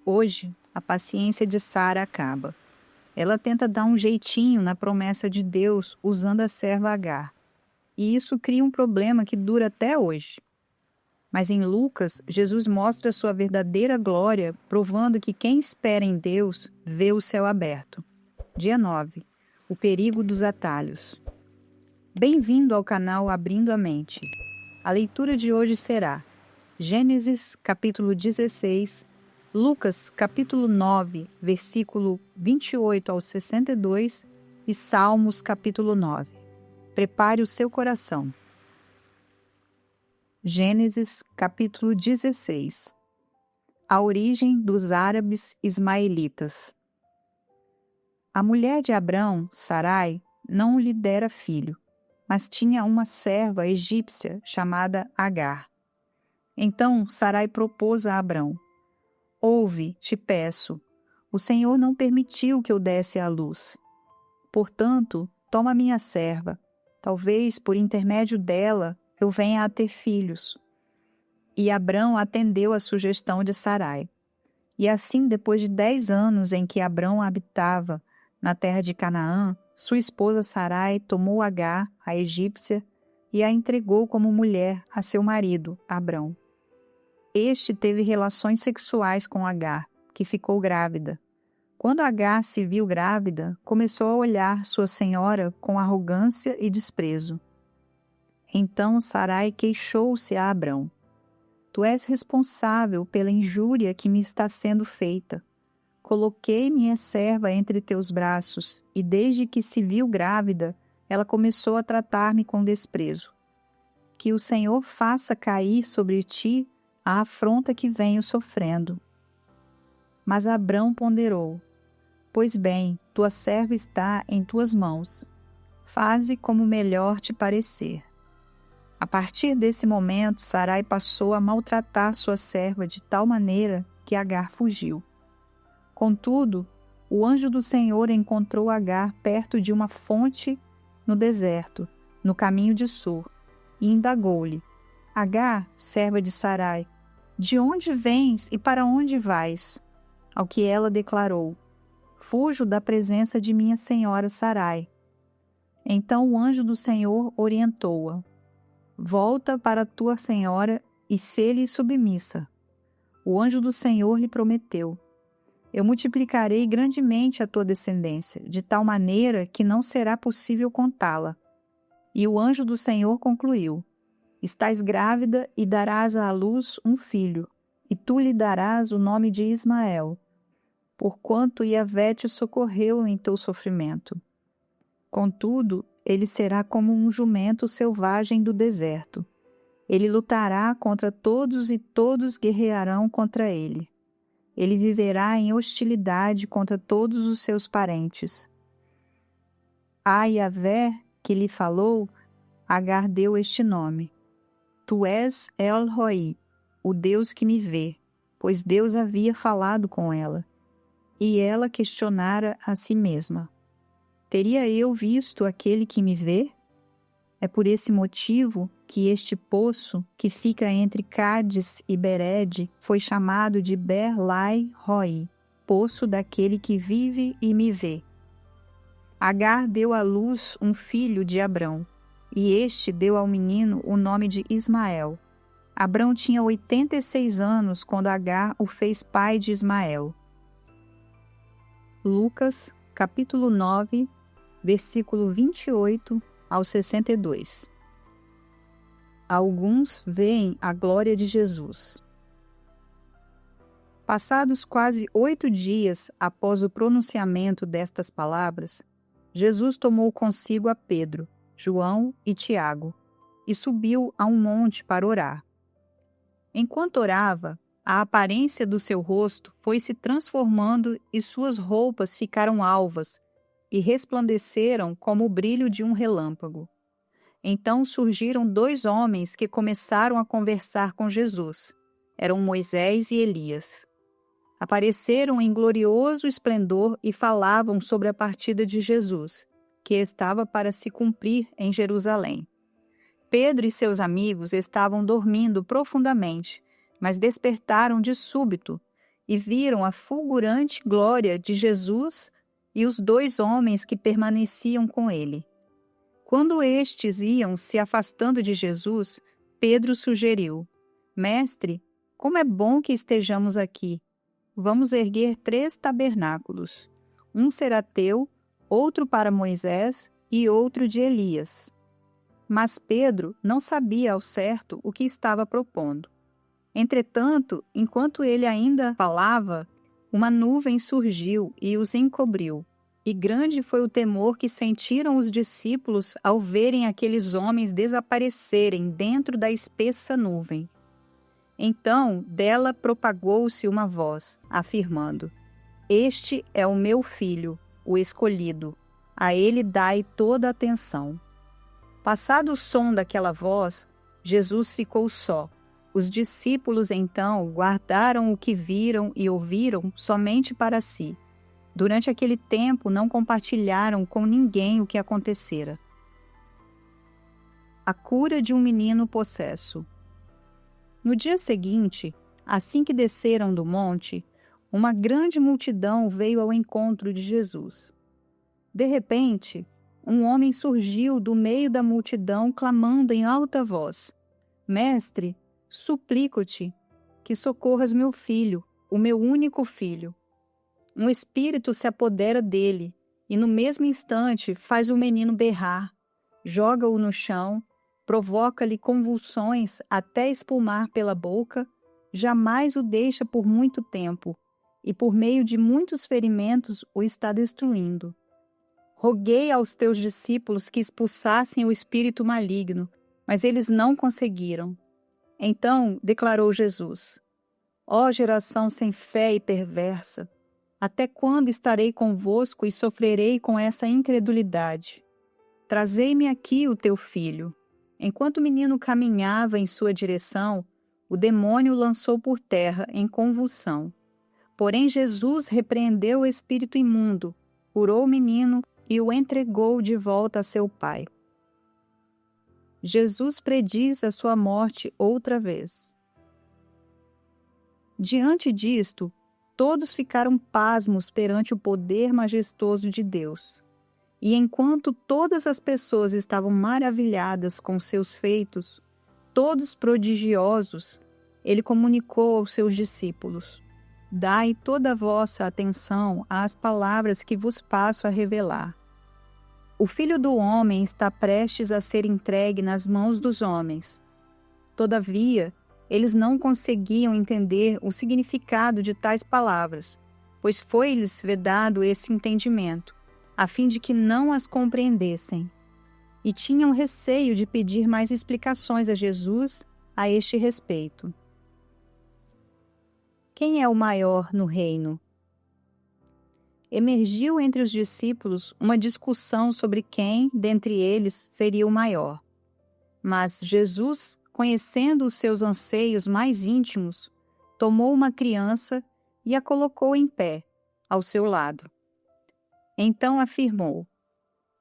Hoje, a paciência de Sara acaba. Ela tenta dar um jeitinho na promessa de Deus usando a serva Agar. E isso cria um problema que dura até hoje. Mas em Lucas, Jesus mostra sua verdadeira glória, provando que quem espera em Deus vê o céu aberto. Dia 9. O perigo dos atalhos. Bem-vindo ao canal Abrindo a Mente. A leitura de hoje será Gênesis, capítulo 16, Lucas, capítulo 9, versículo 28 ao 62 e Salmos, capítulo 9. Prepare o seu coração. Gênesis, capítulo 16. A origem dos árabes ismaelitas. A mulher de Abrão, Sarai, não lhe dera filho, mas tinha uma serva egípcia chamada Agar. Então Sarai propôs a Abrão: Ouve, te peço, o Senhor não permitiu que eu desse à luz. Portanto, toma minha serva, talvez por intermédio dela eu venha a ter filhos. E Abrão atendeu à sugestão de Sarai. E assim, depois de 10 anos em que Abrão habitava na terra de Canaã, sua esposa Sarai tomou Agar, a egípcia, e a entregou como mulher a seu marido, Abrão. Este teve relações sexuais com Agar, que ficou grávida. Quando Agar se viu grávida, começou a olhar sua senhora com arrogância e desprezo. Então Sarai queixou-se a Abrão: Tu és responsável pela injúria que me está sendo feita. Coloquei minha serva entre teus braços, e desde que se viu grávida, ela começou a tratar-me com desprezo. Que o Senhor faça cair sobre ti a afronta que venho sofrendo. Mas Abrão ponderou: Pois bem, tua serva está em tuas mãos. Faze como melhor te parecer. A partir desse momento, Sarai passou a maltratar sua serva de tal maneira que Agar fugiu. Contudo, o anjo do Senhor encontrou Agar perto de uma fonte no deserto, no caminho de Sur, e indagou-lhe: Agar, serva de Sarai, de onde vens e para onde vais? Ao que ela declarou: Fujo da presença de minha senhora Sarai. Então o anjo do Senhor orientou-a: Volta para tua senhora e sê-lhe submissa. O anjo do Senhor lhe prometeu: Eu multiplicarei grandemente a tua descendência, de tal maneira que não será possível contá-la. E o anjo do Senhor concluiu: Estás grávida e darás à luz um filho, e tu lhe darás o nome de Ismael, porquanto Yahvé te socorreu em teu sofrimento. Contudo, ele será como um jumento selvagem do deserto. Ele lutará contra todos e todos guerrearão contra ele. Ele viverá em hostilidade contra todos os seus parentes. A Yahvé, que lhe falou, Agar deu este nome: Tu és El-Roi, o Deus que me vê, pois Deus havia falado com ela. E ela questionara a si mesma: Teria eu visto aquele que me vê? É por esse motivo que este poço, que fica entre Cádiz e Bered, foi chamado de Ber-Lai-Roi, poço daquele que vive e me vê. Agar deu à luz um filho de Abrão, e este deu ao menino o nome de Ismael. Abrão tinha 86 anos quando Agar o fez pai de Ismael. Lucas, capítulo 9, versículo 28 ao 62. Alguns veem a glória de Jesus. Passados quase 8 dias após o pronunciamento destas palavras, Jesus tomou consigo a Pedro, João e Tiago, e subiu a um monte para orar. Enquanto orava, a aparência do seu rosto foi se transformando e suas roupas ficaram alvas e resplandeceram como o brilho de um relâmpago. Então surgiram 2 homens que começaram a conversar com Jesus. Eram Moisés e Elias. Apareceram em glorioso esplendor e falavam sobre a partida de Jesus, que estava para se cumprir em Jerusalém. Pedro e seus amigos estavam dormindo profundamente, mas despertaram de súbito e viram a fulgurante glória de Jesus e os 2 homens que permaneciam com ele. Quando estes iam se afastando de Jesus, Pedro sugeriu: Mestre, como é bom que estejamos aqui. Vamos erguer 3 tabernáculos. Um será teu, outro para Moisés e outro de Elias. Mas Pedro não sabia ao certo o que estava propondo. Entretanto, enquanto ele ainda falava, uma nuvem surgiu e os encobriu. E grande foi o temor que sentiram os discípulos ao verem aqueles homens desaparecerem dentro da espessa nuvem. Então, dela propagou-se uma voz, afirmando: Este é o meu filho, o escolhido. A ele dai toda a atenção. Passado o som daquela voz, Jesus ficou só. Os discípulos, então, guardaram o que viram e ouviram somente para si. Durante aquele tempo, não compartilharam com ninguém o que acontecera. A cura de um menino possesso. No dia seguinte, assim que desceram do monte, uma grande multidão veio ao encontro de Jesus. De repente, um homem surgiu do meio da multidão, clamando em alta voz: Mestre, suplico-te que socorras meu filho, o meu único filho. Um espírito se apodera dele e no mesmo instante faz o menino berrar, joga-o no chão, provoca-lhe convulsões até espumar pela boca, jamais o deixa por muito tempo e por meio de muitos ferimentos o está destruindo. Roguei aos teus discípulos que expulsassem o espírito maligno, mas eles não conseguiram. Então declarou Jesus: Ó geração sem fé e perversa, até quando estarei convosco e sofrerei com essa incredulidade? Trazei-me aqui o teu filho. Enquanto o menino caminhava em sua direção, o demônio o lançou por terra em convulsão. Porém Jesus repreendeu o espírito imundo, curou o menino e o entregou de volta a seu pai. Jesus prediz a sua morte outra vez. Diante disto, todos ficaram pasmos perante o poder majestoso de Deus. E enquanto todas as pessoas estavam maravilhadas com seus feitos, todos prodigiosos, ele comunicou aos seus discípulos: Dai toda a vossa atenção às palavras que vos passo a revelar. O Filho do Homem está prestes a ser entregue nas mãos dos homens. Todavia, eles não conseguiam entender o significado de tais palavras, pois foi-lhes vedado esse entendimento, a fim de que não as compreendessem. E tinham receio de pedir mais explicações a Jesus a este respeito. Quem é o maior no reino? Emergiu entre os discípulos uma discussão sobre quem, dentre eles, seria o maior. Mas Jesus, conhecendo os seus anseios mais íntimos, tomou uma criança e a colocou em pé, ao seu lado. Então afirmou: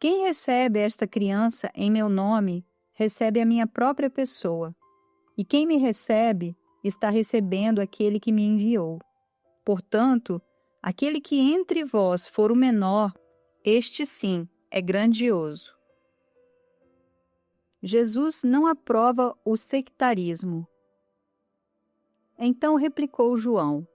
Quem recebe esta criança em meu nome, recebe a minha própria pessoa. E quem me recebe, está recebendo aquele que me enviou. Portanto, aquele que entre vós for o menor, este sim é grandioso. Jesus não aprova o sectarismo. Então replicou João: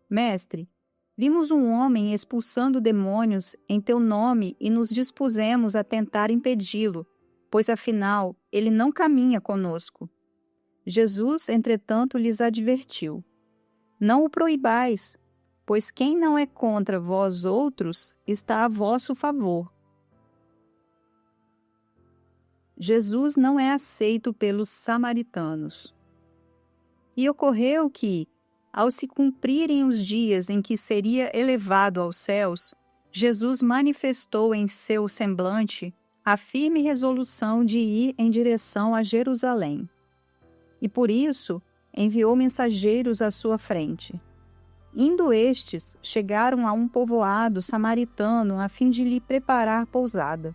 Mestre, vimos um homem expulsando demônios em teu nome e nos dispusemos a tentar impedi-lo, pois afinal ele não caminha conosco. Jesus, entretanto, lhes advertiu: Não o proibais, pois quem não é contra vós outros está a vosso favor. Jesus não é aceito pelos samaritanos. E ocorreu que, ao se cumprirem os dias em que seria elevado aos céus, Jesus manifestou em seu semblante a firme resolução de ir em direção a Jerusalém. E por isso enviou mensageiros à sua frente. Indo estes, chegaram a um povoado samaritano a fim de lhe preparar pousada.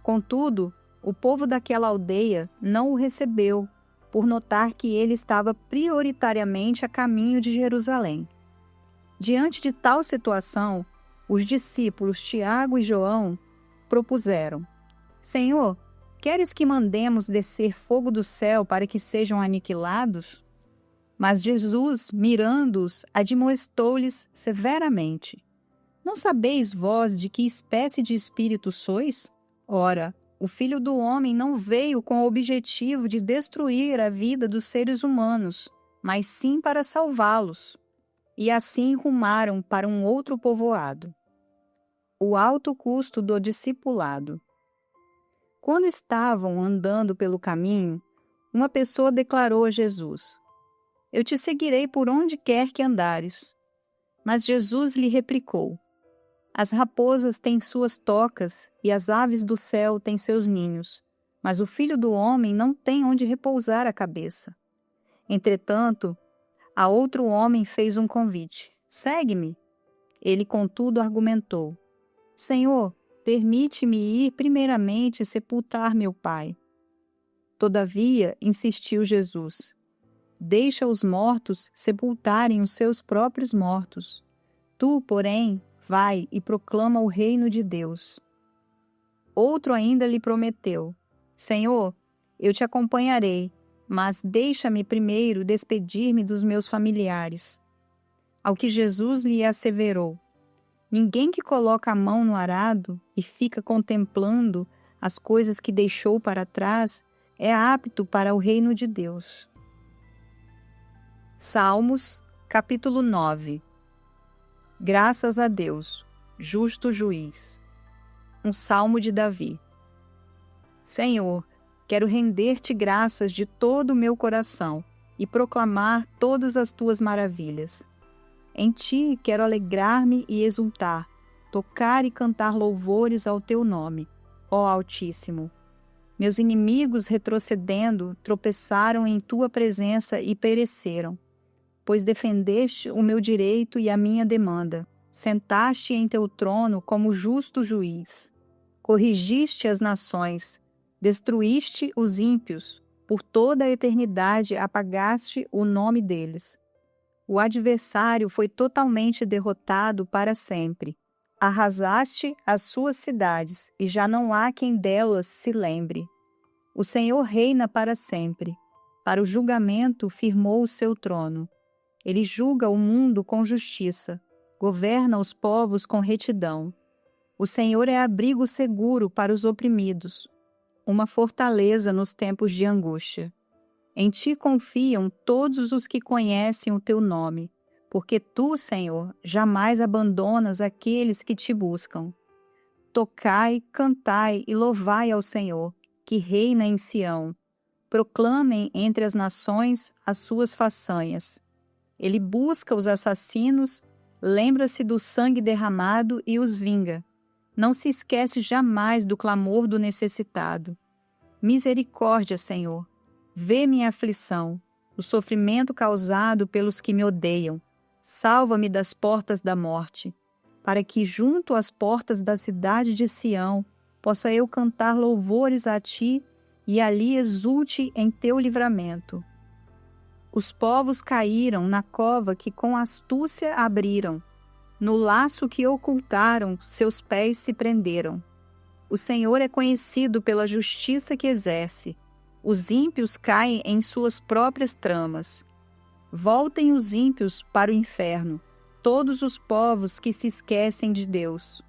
Contudo, o povo daquela aldeia não o recebeu, por notar que ele estava prioritariamente a caminho de Jerusalém. Diante de tal situação, os discípulos Tiago e João propuseram: Senhor, queres que mandemos descer fogo do céu para que sejam aniquilados? Mas Jesus, mirando-os, admoestou-lhes severamente: Não sabeis vós de que espécie de espírito sois? Ora, o Filho do Homem não veio com o objetivo de destruir a vida dos seres humanos, mas sim para salvá-los. E assim rumaram para um outro povoado. O alto custo do discipulado. Quando estavam andando pelo caminho, uma pessoa declarou a Jesus: Eu te seguirei por onde quer que andares. Mas Jesus lhe replicou: As raposas têm suas tocas e as aves do céu têm seus ninhos, mas o Filho do Homem não tem onde repousar a cabeça. Entretanto, a outro homem fez um convite: Segue-me. Ele, contudo, argumentou: Senhor, permite-me ir primeiramente sepultar meu pai. Todavia, insistiu Jesus, deixa os mortos sepultarem os seus próprios mortos. Tu, porém, vai e proclama o reino de Deus. Outro ainda lhe prometeu: Senhor, eu te acompanharei, mas deixa-me primeiro despedir-me dos meus familiares. Ao que Jesus lhe asseverou: Ninguém que coloca a mão no arado e fica contemplando as coisas que deixou para trás é apto para o reino de Deus. Salmos, capítulo 9. Graças a Deus, justo juiz. Um salmo de Davi. Senhor, quero render-te graças de todo o meu coração e proclamar todas as tuas maravilhas. Em ti quero alegrar-me e exultar, tocar e cantar louvores ao teu nome, ó Altíssimo. Meus inimigos, retrocedendo, tropeçaram em tua presença e pereceram. Pois defendeste o meu direito e a minha demanda. Sentaste em teu trono como justo juiz. Corrigiste as nações, destruíste os ímpios, por toda a eternidade apagaste o nome deles. O adversário foi totalmente derrotado para sempre. Arrasaste as suas cidades, e já não há quem delas se lembre. O Senhor reina para sempre. Para o julgamento firmou o seu trono. Ele julga o mundo com justiça, governa os povos com retidão. O Senhor é abrigo seguro para os oprimidos, uma fortaleza nos tempos de angústia. Em ti confiam todos os que conhecem o teu nome, porque tu, Senhor, jamais abandonas aqueles que te buscam. Tocai, cantai e louvai ao Senhor, que reina em Sião. Proclamem entre as nações as suas façanhas. Ele busca os assassinos, lembra-se do sangue derramado e os vinga. Não se esquece jamais do clamor do necessitado. Misericórdia, Senhor. Vê minha aflição, o sofrimento causado pelos que me odeiam. Salva-me das portas da morte, para que junto às portas da cidade de Sião possa eu cantar louvores a ti e ali exulte em teu livramento. Os povos caíram na cova que com astúcia abriram, no laço que ocultaram, seus pés se prenderam. O Senhor é conhecido pela justiça que exerce. Os ímpios caem em suas próprias tramas. Voltem os ímpios para o inferno, todos os povos que se esquecem de Deus.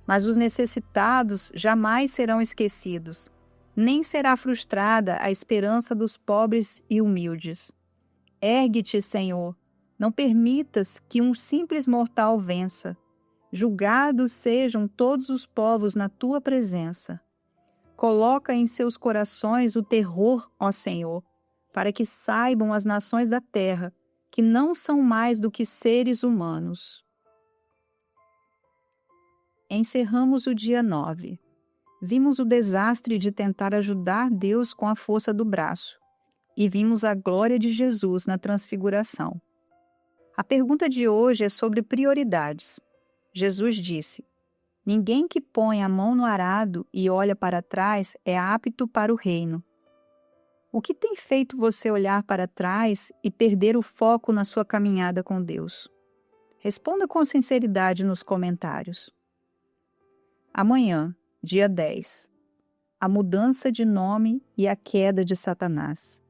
Mas os necessitados jamais serão esquecidos, nem será frustrada a esperança dos pobres e humildes. Ergue-te, Senhor, não permitas que um simples mortal vença. Julgados sejam todos os povos na tua presença. Coloca em seus corações o terror, ó Senhor, para que saibam as nações da terra que não são mais do que seres humanos. Encerramos o dia 9. Vimos o desastre de tentar ajudar Deus com a força do braço e vimos a glória de Jesus na transfiguração. A pergunta de hoje é sobre prioridades. Jesus disse: Ninguém que põe a mão no arado e olha para trás é apto para o reino. O que tem feito você olhar para trás e perder o foco na sua caminhada com Deus? Responda com sinceridade nos comentários. Amanhã, dia 10. A mudança de nome e a queda de Satanás.